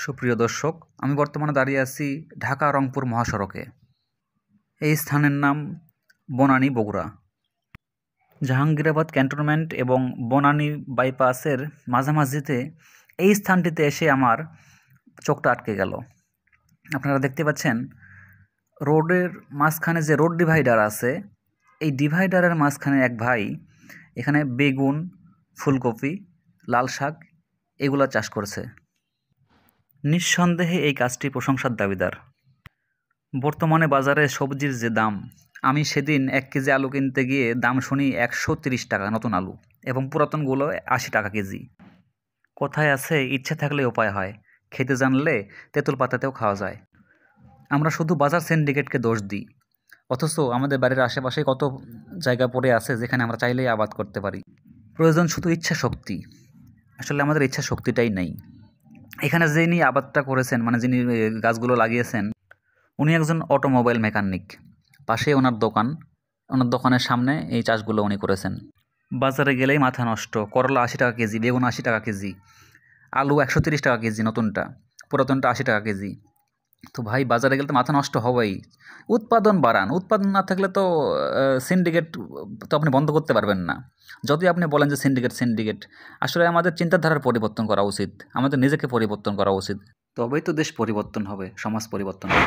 সুপ্রিয় দর্শক, আমি বর্তমানে দাঁড়িয়ে আছি ঢাকা রংপুর মহাসড়কে। এই স্থানের নাম বনানী বগুড়া। জাহাঙ্গীরাবাদ ক্যান্টনমেন্ট এবং বনানী বাইপাসের মাঝামাঝিতে এই স্থানটিতে এসে আমার চোখটা আটকে গেল। আপনারা দেখতে পাচ্ছেন রোডের মাঝখানে যে রোড ডিভাইডার আছে, এই ডিভাইডারের মাঝখানে এক ভাই এখানে বেগুন, ফুলকপি, লাল শাক এগুলা চাষ করছে। নিঃসন্দেহে এই কাজটি প্রশংসার দাবিদার। বর্তমানে বাজারে সবজির যে দাম, আমি সেদিন 1 কেজি আলু কিনতে গিয়ে দাম শুনি 130 টাকা নতুন আলু, এবং পুরাতনগুলো 80 টাকা কেজি। কথায় আছে, ইচ্ছে থাকলে উপায় হয়, খেতে জানলে তেঁতুল পাতাতেও খাওয়া যায়। আমরা শুধু বাজার সিন্ডিকেটকে দোষ দিই, অথচ আমাদের বাড়ির আশেপাশে কত জায়গা পড়ে আছে যেখানে আমরা চাইলেই আবাদ করতে পারি। প্রয়োজন শুধু ইচ্ছা শক্তি। আসলে আমাদের ইচ্ছা শক্তিটাই নেই। এখানে যিনি আবাদটা করেছেন, মানে যিনি গাছগুলো লাগিয়েছেন, উনি একজন অটোমোবাইল মেকানিক। পাশে ওনার দোকান, ওনার দোকানের সামনে এই চাষগুলো উনি করেছেন। বাজারে গেলেই মাথা নষ্ট। করলা 80 টাকা কেজি, বেগুন 80 টাকা কেজি, আলু 130 টাকা কেজি নতুনটা, পুরাতনটা 80 টাকা কেজি। তো ভাই, বাজারে গেলে তো মাথা নষ্ট হবেই। উৎপাদন বাড়ান। উৎপাদন না থাকলে তো সিন্ডিকেট তো আপনি বন্ধ করতে পারবেন না। যতই আপনি বলেন যে সিন্ডিকেট, আসলে আমাদের চিন্তাধারার পরিবর্তন করা উচিত, আমাদের নিজেকে পরিবর্তন করা উচিত। তবেই তো দেশ পরিবর্তন হবে, সমাজ পরিবর্তন হবে।